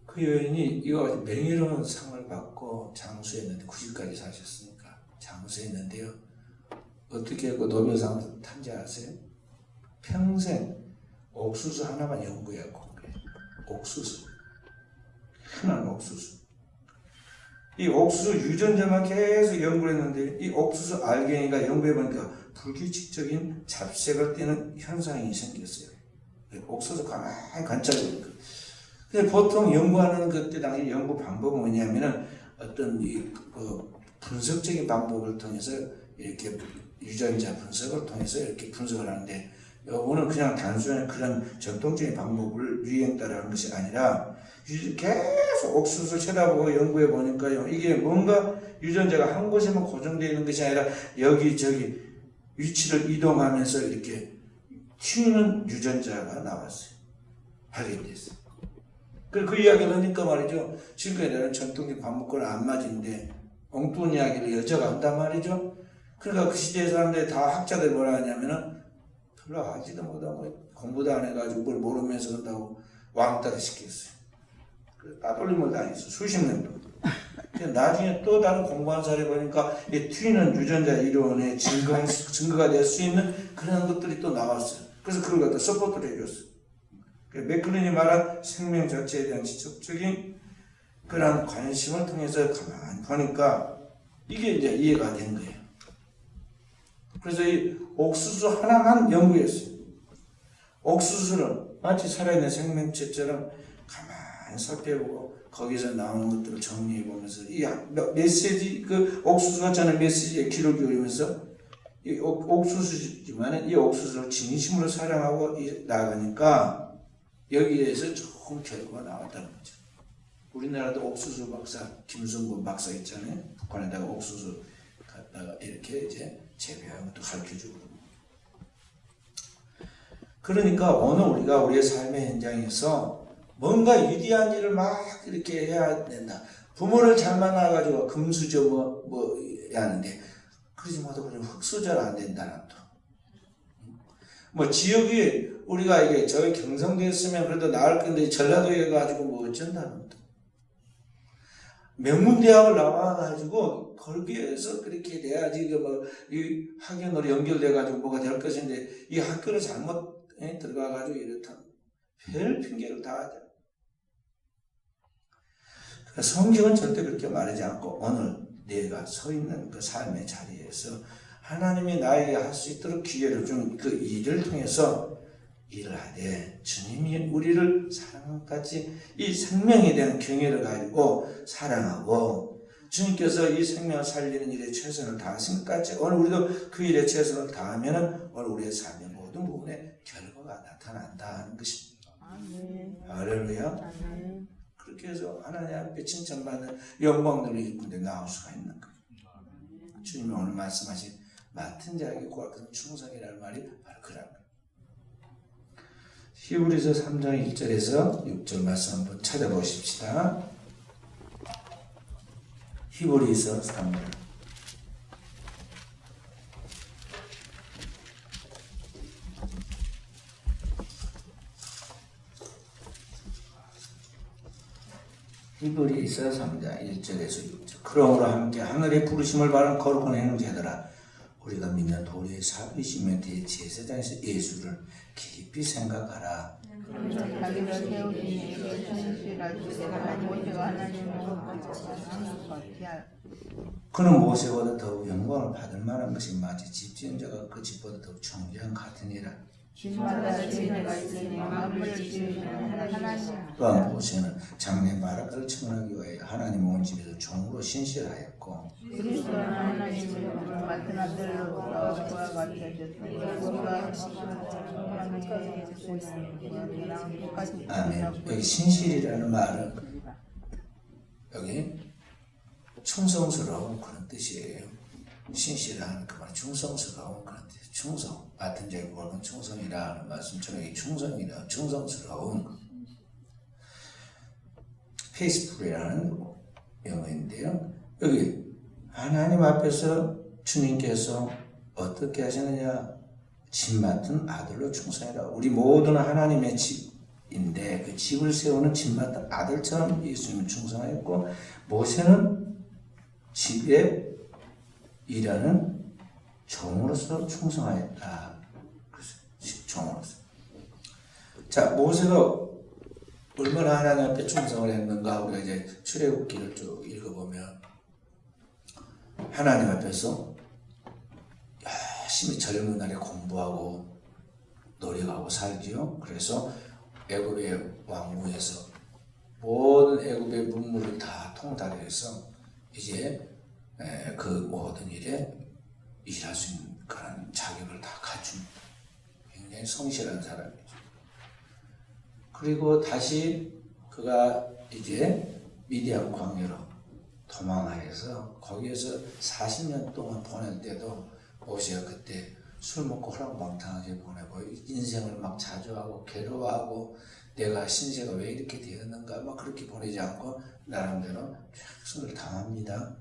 그 여인이 이거 명예로운 상을 받고 장수했는데 90까지 사셨으니까 장수했는데요. 어떻게 그 노벨상을 탄지 아세요? 평생 옥수수 하나만 연구해갖고 옥수수 흔한 옥수수 이 옥수수 유전자만 계속 연구를 했는데 이 옥수수 알갱이가 연구해보니까 불규칙적인 잡색을 띠는 현상이 생겼어요. 옥수수 가만히 관찰해보니까 근데 보통 연구하는 그때 당시 연구 방법은 뭐냐면은 어떤 분석적인 방법을 통해서 이렇게 유전자 분석을 통해서 이렇게 분석을 하는데 오늘 그냥 단순한 그런 전통적인 방법을 유행 따라하는 것이 아니라 계속 옥수수를 쳐다보고 연구해 보니까요. 이게 뭔가 유전자가 한 곳에만 고정되어 있는 것이 아니라 여기저기 위치를 이동하면서 이렇게 튀는 유전자가 나왔어요. 발견됐어요. 그 이야기를 하니까 말이죠. 지금까지 내가 전통적 밥 먹거나 안 맞은데 엉뚱한 이야기를 여자가 한단 말이죠. 그러니까 그 시대의 사람들이 다 학자들 뭐라 하냐면은 별로 하지도 못하고 공부도 안 해가지고 뭘 모르면서 한다고 왕따를 시켰어요. 따돌림을 당했어. 수십 년 동안. 나중에 또 다른 공부한 사례 보니까 이 튀는 유전자 이론의 증거가 될 수 있는 그런 것들이 또 나왔어요. 그래서 그걸 갖다 서포트를 해줬어요. 맥클린이 말한 생명 자체에 대한 지적적인 그런 관심을 통해서 가만히 보니까 이게 이제 이해가 된 거예요. 그래서 이 옥수수 하나만 연구했어요. 옥수수는 마치 살아있는 생명체처럼 가만히 살펴보고 거기서 나오는 것들을 정리해보면서 이 메시지, 그 옥수수가 저는 메시지에 귀를 기울이면서 이 옥수수지만 이 옥수수를 진심으로 사랑하고 나아가니까 여기에서 좋은 결과가 나왔다는 거죠. 우리나라도 옥수수 박사, 김순곤 박사 있잖아요. 북한에다가 옥수수 갖다가 이렇게 이제 재배하는 것도 가르쳐주고. 그러니까 오늘 우리가 우리의 삶의 현장에서 뭔가 위대한 일을 막 이렇게 해야 된다. 부모를 잘 만나가지고 금수저 뭐 하는데 그러지 못하고 그냥 흙수저는 안 된다는 또. 뭐 지역이 우리가 이게 저기 경상도에 있으면 그래도 나을 건데 전라도에 가지고 뭐 어쩐다는 또. 명문대학을 나와가지고 거기에서 그렇게 돼야지 이 학연으로 연결돼가지고 뭐가 될 것인데 이 학교를 잘못 들어가가지고 이렇다. 별 핑계를 다 하죠. 성경은 절대 그렇게 말하지 않고 오늘 내가 서 있는 그 삶의 자리에서 하나님이 나에게 할 수 있도록 기회를 준 그 일을 통해서 일을 하되 주님이 우리를 사랑까지 이 생명에 대한 경외를 가지고 사랑하고 주님께서 이 생명을 살리는 일에 최선을 다하신 것까지 오늘 우리도 그 일에 최선을 다하면 오늘 우리의 삶의 모든 부분에 결과가 나타난다는 것입니다. 할렐루야. 그렇게 해서 하나님 앞에 칭찬받는 영광들을 입는데 나올 수가 있는 거예요. 주님이 오늘 말씀하신 맡은 자에게 고약한 충성이라는 말이 바로 그런 거예요. 히브리서 3장 1절에서 6절 말씀 한번 찾아보십시다. 히브리서 3장 히브리서 3장 1절에서 6절. 그러므로 함께 하늘의 부르심을 받은 거룩한 행자들아, 우리가 믿는 도리의 삽이시며 대제사장에서 예수를 깊이 생각하라. 자기를 세우시니 신실할 주제가 하나님으로 그는 모세보다 더욱 영광을 받을 만한 것이 마치 집지은자가 그 집보다 더욱 존귀한 같으니라. 집마다 주인가 있으니 만물을 지으시는 하나님. 또한 모세는 장래 바라크를 청하기 위하여 하나님 온 집에서 종으로 신실하였고 그리스도는 하나님을 맡은 아들로 그와 같으셨으니 아멘. 여기 신실이라는 말은 여기 충성스러운 그런 뜻이에요. 신실한 그 말, 충성스러운 그런 뜻. 충성, 같은 자의 구원은 충성이라는 말씀처럼 이 충성이다, 충성스러운 페이스풀이라는 영어인데요. 여기 하나님 앞에서 주님께서 어떻게 하시느냐? 집 맡은 아들로 충성해라. 우리 모두는 하나님의 집인데 그 집을 세우는 집 맡은 아들처럼 예수님은 충성하였고 모세는 집에 일하는 종으로서 충성하였다. 그래서 종으로서. 자, 모세가 얼마나 하나님 앞에 충성을 했는가 우리가 이제 출애굽기를 쭉 읽어보면 하나님 앞에서 열심히 젊은 날에 공부하고 노력하고 살지요. 그래서 애굽의 왕궁에서 모든 애굽의 문물을 다 통달해서 이제 그 모든 일에 일할 수 있는 그런 자격을 다 갖춘 굉장히 성실한 사람이죠. 그리고 다시 그가 이제 미디안 광야로 도망하여서 거기에서 40년 동안 보낼 때도 모세가 그때 술 먹고 허랑방탕하게 보내고 인생을 막 자조하고 괴로워하고 내가 신세가 왜 이렇게 되었는가 막 그렇게 보내지 않고 나름대로 최선을 다합니다.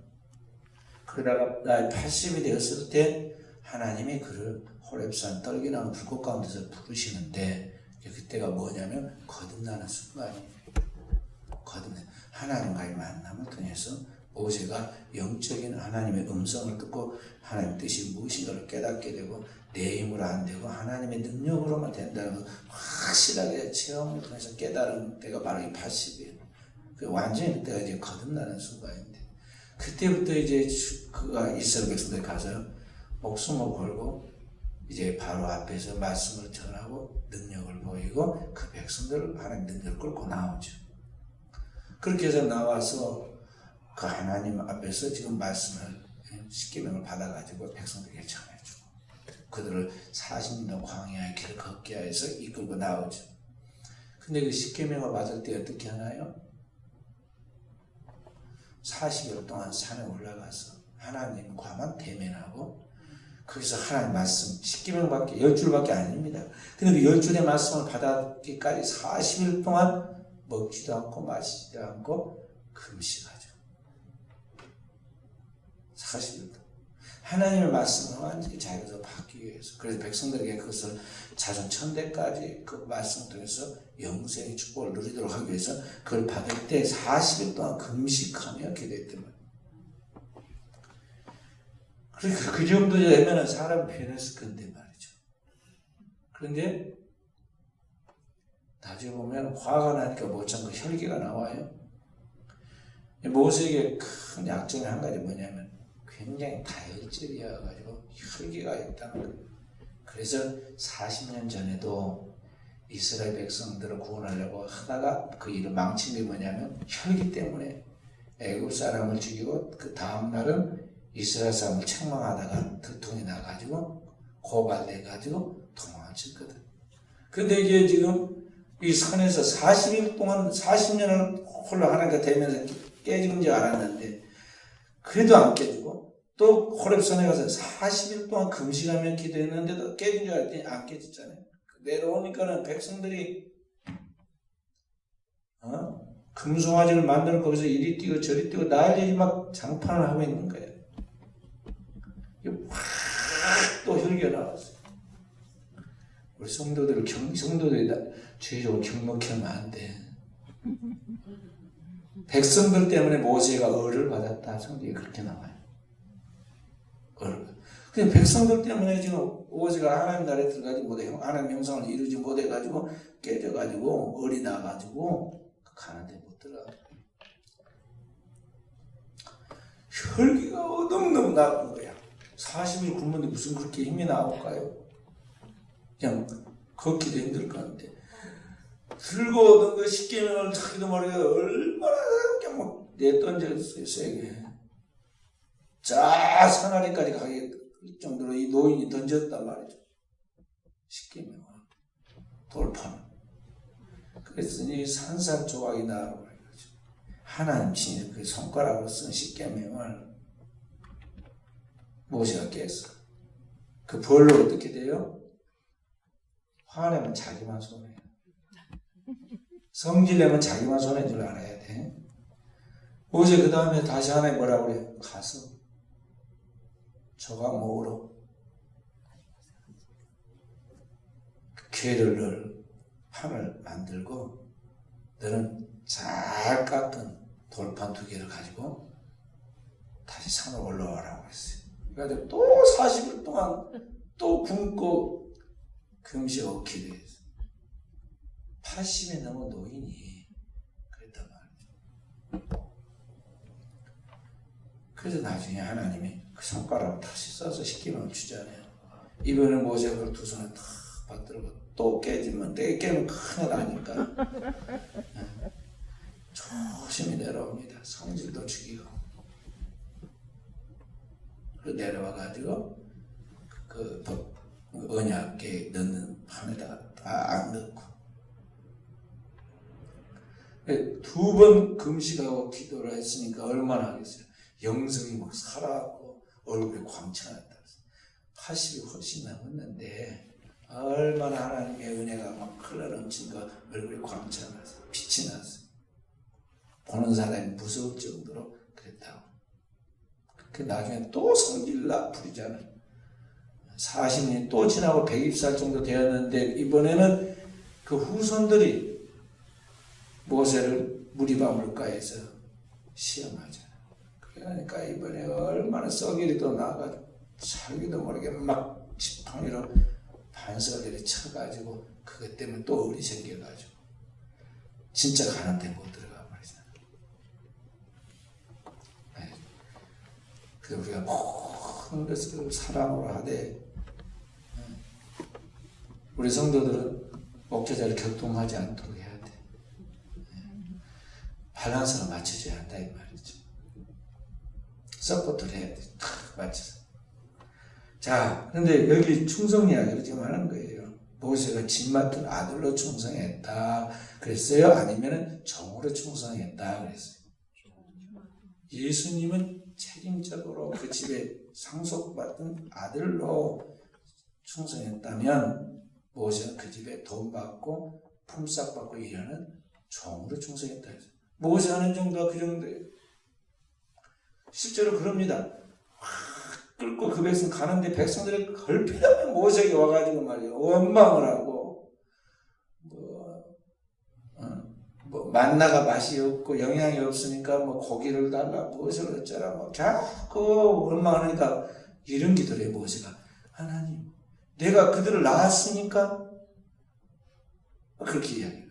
그러다가 나이 80이 되었을 때 하나님이 그를 호렙산 떨기나무 불꽃 가운데서 부르시는데 그때가 뭐냐면 거듭나는 순간이에요. 하나님과의 만남을 통해서 모세가 영적인 하나님의 음성을 듣고 하나님의 뜻이 무엇인가를 깨닫게 되고 내 힘으로 안 되고 하나님의 능력으로만 된다는 걸 확실하게 체험을 통해서 깨달은 때가 바로 이 80이에요. 완전히 그때가 이제 거듭나는 순간인데 그때부터 이제 그가 이스라엘 백성들이 가서 목숨을 걸고 이제 바로 앞에서 말씀을 전하고 능력을 보이고 그 백성들을 하나님 능력을 끌고 나오죠. 그렇게 해서 나와서 그 하나님 앞에서 지금 말씀을 십계명을 받아가지고 백성들에게 전해주고 그들을 40년 광야의 길을 걷게 해서 이끌고 나오죠. 근데 그 십계명을 받을 때 어떻게 하나요? 40일 동안 산에 올라가서 하나님과만 대면하고 거기서 하나님 말씀 10계명밖에 10줄밖에 아닙니다. 근데 그 10줄의 말씀을 받았기까지 40일 동안 먹지도 않고 마시지도 않고 금식하죠. 40일 동안 하나님의 말씀을 완전히 자기가 받기 위해서 그래서 백성들에게 그것을 자손 천대까지 그 말씀을 통해서 영생의 축복을 누리도록 하기 위해서 그걸 받을 때 40일 동안 금식하며 기도했단 말이에요. 그러니까 그 정도 되면 사람 변했을 건데 말이죠. 그런데 나중에 보면 화가 나니까 못참 그 혈기가 나와요. 모세에게 큰 약점이 한 가지 뭐냐면 굉장히 다혈질이어가지고 혈기가 있다는 거예요. 그래서 40년 전에도 이스라엘 백성들을 구원하려고 하다가 그 일을 망친 게 뭐냐면 혈기 때문에 애굽 사람을 죽이고 그 다음 날은 이스라엘 사람을 책망하다가 들통이 나가지고 고발돼가지고 도망쳤거든. 근데 이게 지금 이 산에서 40일 동안 40년을 홀로 하나님과 대면서 깨진 줄 알았는데 그래도 안 깨지고 또 호렙산에 가서 40일 동안 금식하며 기도했는데도 깨진 줄 알았더니 안 깨졌잖아요. 내려오니까는 백성들이 금송아지를 만들어 거기서 이리 뛰고 저리 뛰고 난리 막 장판을 하고 있는 거예요. 확 또 혈기가 나왔어요. 우리 성도들이 죄적으로 경목하면 안 돼. 백성들 때문에 모세가 을을 받았다. 성경에 그렇게 나와요. 을. 근데 백성들 때문에 지금 모세가 하나님 나라에 들어가지 못해, 하나님 형상을 이루지 못해가지고 깨져가지고 을이 나가지고 가나안에 못 들어가. 혈기가 너무너무 나쁜 거야. 40일 굶는데 무슨 그렇게 힘이 나올까요? 그냥 걷기도 힘들 것 같은데 들고 얻은 그 십계명을 자기도 모르게 얼마나 그냥 막 내던졌어요. 세게 자 산아래까지 가게 정도로 이 노인이 던졌단 말이죠. 십계명을 돌판. 그래서 이 산산조각이 나라고 그래가지고 하나님 친히 그 손가락으로 쓴 십계명을 모세가 깼어. 그 벌로 어떻게 돼요? 화내면 자기만 손해요. 성질내면 자기만 손해인 줄 알아야 돼. 모세 그 다음에 다시 하나님 뭐라고 그래요? 가서 조각 모으러 괴를 넣을 판을 만들고 너는 잘 깎은 돌판 2개를 가지고 다시 산으로 올라와라고 했어요. 그래가지고 또 40일 동안 또 굶고 금식 얻기도 했어. 80이 넘은 노인이 그랬단 말이죠. 그래서 나중에 하나님이 그 손가락을 다시 써서 십계명을 주잖아요. 이번에 모세가 그걸 두 손에 탁 받들고 또 깨지면 깨면 큰일 나니까 조심히 내려옵니다. 성질도 죽이고 그리고 내려와가지고 그 언약궤 넣는 판에다가 딱 넣고 2번 금식하고 기도를 했으니까 얼마나 하겠어요. 영성이 막 살아갖고 얼굴에 광채가 났다. 80이 훨씬 넘었는데 얼마나 하나님의 은혜가 막 흘러넘친 거 얼굴에 광채가 나서 빛이 났어. 보는 사람이 무서울 정도로 그랬다고. 그 나중에 또 성질나 부리잖아. 40년 또 지나고 120살 정도 되었는데 이번에는 그 후손들이 모세를 무리바 물가에서 시험하잖아. 그러니까 이번에 얼마나 썩일이 더 나가지고 자기도 모르게 막 지팡이로 반석들이 쳐가지고 그것 때문에 또 을이 생겨가지고 진짜 가나안 못 들어가 버리잖아. 그래서 우리가 모든 것을 사랑으로 하되 우리 성도들은 목회자를 격동하지 않도록 해야 돼. 밸런스를 맞춰줘야 한다 이 말이죠. 서포트를 해야 돼. 탁 맞춰서. 자, 그런데 여기 충성 이야기를 지금 하는 거예요. 모세가 집 맡은 아들로 충성했다 그랬어요? 아니면 정으로 충성했다 그랬어요? 예수님은 책임적으로 그 집에 상속받은 아들로 충성했다면 모세는 그 집에 돈 받고 품삯 받고 일하는 종으로 충성했다 해서 모세 하는 정도가 그 정도예요. 실제로 그럽니다. 끌고 그 백성 가는데 백성들이 걸핏하면 모세에게 와가지고 말이에요. 원망을 하고 만나가 맛이 없고 영양이 없으니까 뭐 고기를 달라 무엇을 어쩌라 뭐 자꾸 원망하니까 이런 기도를 해 모세가 하나님 내가 그들을 낳았으니까 그렇게 이야기해요.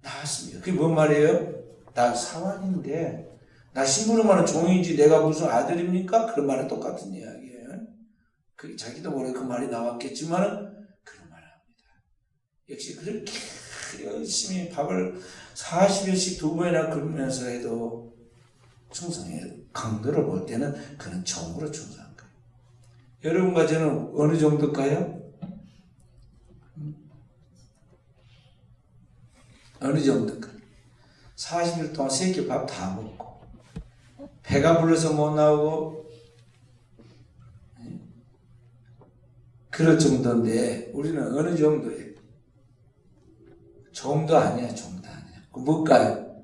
낳았습니다. 그게 뭔 말이에요? 나 사환인데 나 심부름하는 종이지 내가 무슨 아들입니까? 그런 말은 똑같은 이야기예요. 그 자기도 모르게 그 말이 나왔겠지만 그런 말을 합니다. 역시 그렇게 열심히 밥을 40여씩 2번이나 굶으면서 해도 충성해요. 강도를 볼 때는 그는 정으로 충성한 거예요. 여러분과 저는 어느 정도일까요? 어느 정도일까요? 40일 동안 3끼 밥 다 먹고 배가 불러서 못 나오고 그럴 정도인데 우리는 어느 정도예요? 정도 아니야, 정도 아니야. 그 뭘까요?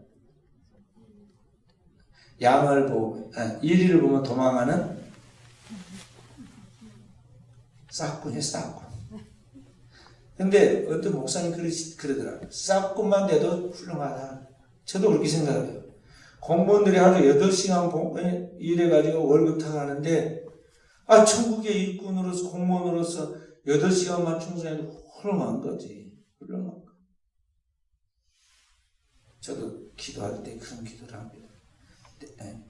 양을 보고, 이리를 보면 도망하는 싹군이에요, 싹군. 근데 어떤 목사님 그러더라고요. 싹군만 돼도 훌륭하다. 저도 그렇게 생각해요. 공무원들이 하루 8시간 일해가지고 월급 타가는데, 천국의 일꾼으로서, 공무원으로서 8시간만 충성해도 훌륭한 거지. 훌륭한 거. 저도 기도할 때 그런 기도를 합니다.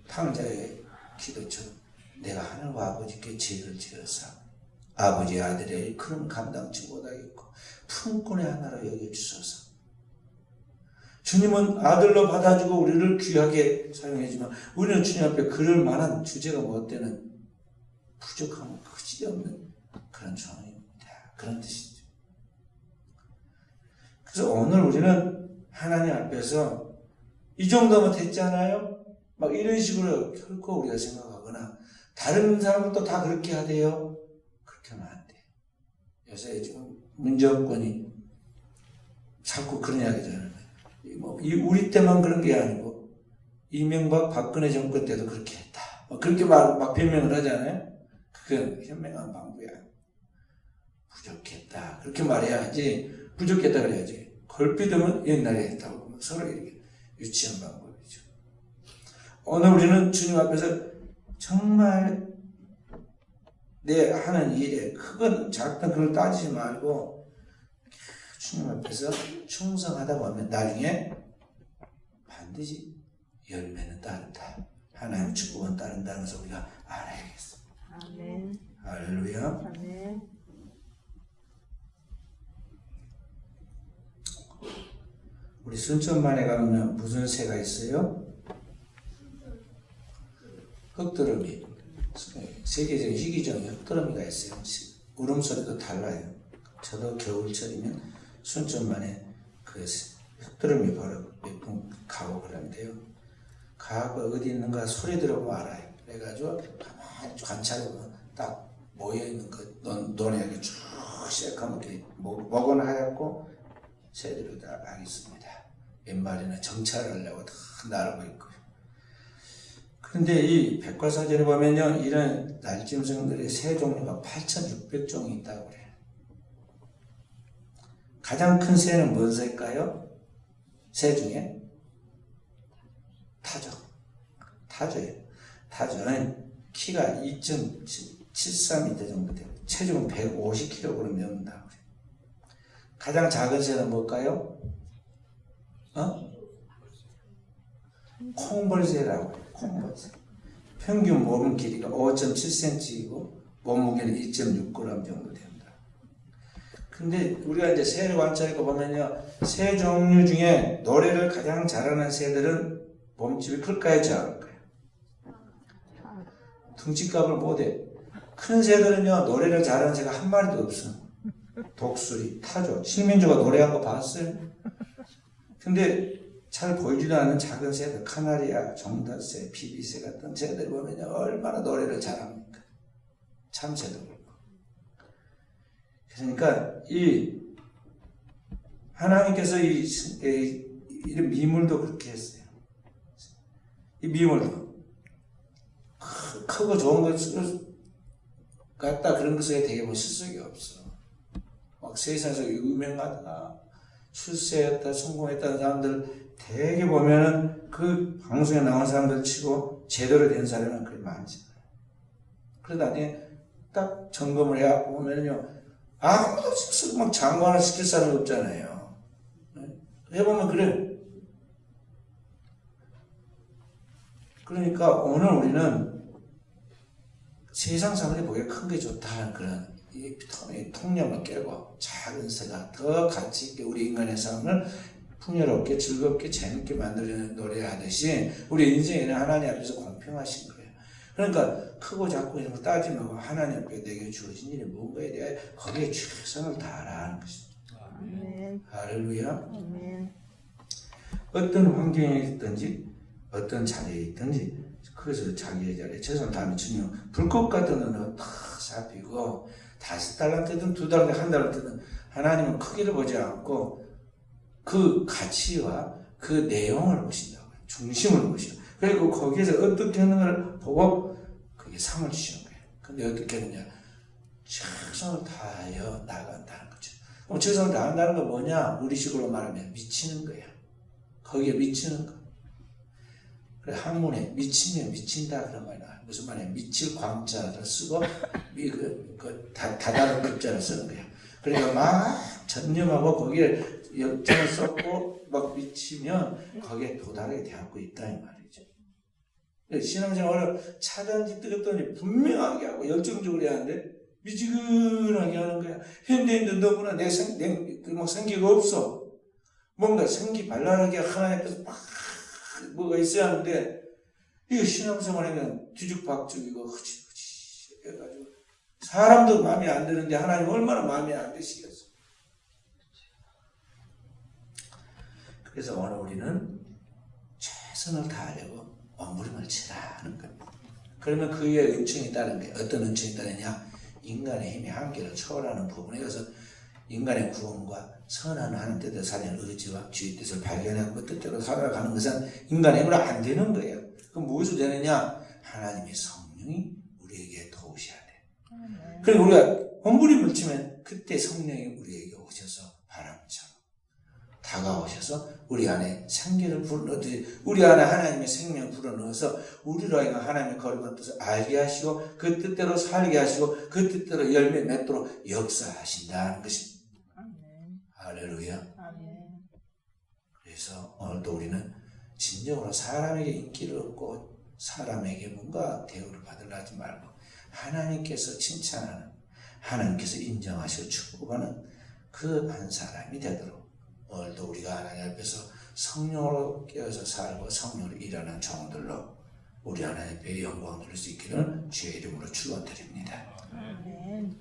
탕자의 기도처럼 내가 하늘과 아버지께 죄를 지어서 아버지 아들의 큰 감당치 못하겠고 품꾼의 하나로 여겨주소서. 주님은 아들로 받아주고 우리를 귀하게 사용해주지만 우리는 주님 앞에 그럴 만한 주제가 뭐 때는 부족함은 그지없는 그런 종입니다. 그런 뜻이죠. 그래서 오늘 우리는 하나님 앞에서 이 정도면 됐잖아요? 막 이런 식으로 결코 우리가 생각하거나 다른 사람도 다 그렇게 하대요. 그렇게 하면 안 돼. 요새 지금 문정권이 자꾸 그런 이야기잖아요. 우리 때만 그런 게 아니고 이명박 박근혜 정권 때도 그렇게 했다. 그렇게 막 변명을 하잖아요. 그건 현명한 방법이야. 부족했다. 그렇게 말해야지. 부족했다 그래야지. 걸핏하면 옛날에 했다고 서로 이렇게 유치한 방법이죠. 오늘 우리는 주님 앞에서 정말 내 하는 일에 크건 작든 그걸 따지지 말고 주님 앞에서 충성하다 보면 나중에 반드시 열매는 따른다. 하나님 축복은 따른다는 것을 우리가 알아야겠어. 아멘. 할렐루야. 아멘. 우리 순천만에 가면 무슨 새가 있어요? 흑더러미. 세계적인 희귀종의 흑더러미가 있어요. 울음소리도 달라요. 저도 겨울철이면 순천만에 그 흑더러미 보러 몇 분 가고 그러는데요. 가고 어디 있는가 소리 들어보면 알아요. 그래가지고 가만히 관찰해보면 딱 모여있는 그 논에 쭉 시작하면 목은 하얗고 새들이 다 알겠습니다. 몇 마리는 정찰을 하려고 다 나르고 있고요. 그런데 이 백과사전에 보면요, 이런 날짐승들의 새 종류가 8,600종이 있다고 그래요. 가장 큰 새는 뭔 새일까요? 새 중에? 타조예요. 타조는 키가 2.73m 정도 돼요. 체중은 150kg 넘는다고 그래요. 가장 작은 새는 뭘까요? 콩벌새라고 해요. 콩벌새. 평균 몸 길이가 5.7cm이고 몸무게는 2.6g 정도 됩니다. 근데 우리가 이제 새를 관찰해 보면요, 새 종류 중에 노래를 가장 잘하는 새들은 몸집이 클까요, 작을까요? 둥치값을 못해. 큰 새들은요, 노래를 잘하는 새가 한 마리도 없어. 독수리, 타조, 실민조가 노래한 거 봤어요? 근데 잘 보이지도 않는 작은 새들, 카나리아, 종다새, 비비새 같은 새들 보면요, 얼마나 노래를 잘합니까? 참새도 그렇고. 그러니까 하나님께서 이런 미물도 그렇게 했어요. 이 미물도 크고 좋은 것을 갖다 그런 것에 되게 뭐 실속이 없어. 막 세상에서 유명하다, 출세했다, 성공했다는 사람들 되게 보면은 그 방송에 나온 사람들 치고 제대로 된 사람은 그리 많지 않아요. 그러다 딱 점검을 해야 보면요, 아무도 막 장관을 시킬 사람이 없잖아요. 해보면 그래. 그러니까 오늘 우리는 세상 사람들이 보기에 큰 게 좋다는 그런 이 통념을 깨고 작은 새가 더 가치 있게 우리 인간의 삶을 풍요롭게 즐겁게 재밌게 만들어내는 노래하듯이 우리 인생에는 하나님 앞에서 공평하신 거예요. 그러니까 크고 작고 이런 거 따지지 말고 하나님 앞에 내게 주어진 일이 뭔가에 대해 거기에 최선을 다하라는 것입니다. 아멘. 할렐루야. 아멘. 어떤 환경에 있든지 어떤 자리에 있든지 그래서 자기의 자리에 최선을 다하면 주님 불꽃 같은 은혜가 탁 잡히고 5달란트든 2달란트, 1달란트든 하나님은 크기를 보지 않고 그 가치와 그 내용을 보신다고요. 중심을 보시고 그리고 거기에서 어떻게 하는가를 보고 그게 상을 주시는 거예요. 근데 어떻게 하느냐, 최선을 다하여 나간다는 거죠. 그럼 최선을 다한다는 건 뭐냐, 우리식으로 말하면 미치는 거예요. 거기에 미치는 거. 그래, 한문에 미치면 미친다 그런 말이 나와요. 무슨 말이에요? 미칠 광자를 쓰고 다다른 급자를 쓰는 거예요. 그러니까 막 전념하고 거기에 열정을 쏟고 막 미치면 거기에 도달하게 되고 있다 이 말이죠. 신앙생활을 차든지 뜨겁든지 분명하게 하고 열정적으로 해야 하는데 미지근하게 하는 거야. 현대인들 너무나 내 생기가 없어. 뭔가 생기 발랄하게 하나님 앞에서 막 뭐가 있어야 하는데 이거 신앙생활하면 뒤죽박죽이고 흐지흐지 해가지고 사람도 마음에 안 드는데 하나님 얼마나 마음에 안 드시겠어. 그래서 오늘 우리는 최선을 다하려고 몸부림을 치라는 겁니다. 그러면 그의 은총이 따른 게 어떤 은총이 따르냐, 인간의 힘이 한계를 초월하는 부분에 의해서 인간의 구원과 선한 하는 뜻을 살리는 의지와 주의 뜻을 발견하고 그 뜻대로 살아가는 것은 인간의 힘으로 안 되는 거예요. 그럼 무엇으로 되느냐, 하나님의 성령이 우리에게 도우셔야 돼. 그리고 우리가 몸부림을 치면 그때 성령이 우리에게 오셔서 바람처럼 다가오셔서 우리 안에 생기를 불어넣듯이 우리 안에 하나님의 생명을 불어넣어서 우리로 하여금 하나님의 거룩한 뜻을 알게 하시고 그 뜻대로 살게 하시고 그 뜻대로 열매 맺도록 역사하신다는 것입니다. 아멘. 할렐루야. 아멘. 그래서 오늘도 우리는 진정으로 사람에게 인기를 얻고 사람에게 뭔가 대우를 받으려 하지 말고 하나님께서 칭찬하는, 하나님께서 인정하시고 축복하는 그 한 사람이 되도록 오늘도 우리가 하나님 앞에서 성령으로 깨어서 살고 성령으로 일하는 종들로 우리 하나님 앞에 영광 돌릴 수 있기를 주의 이름으로 축원드립니다. 아멘.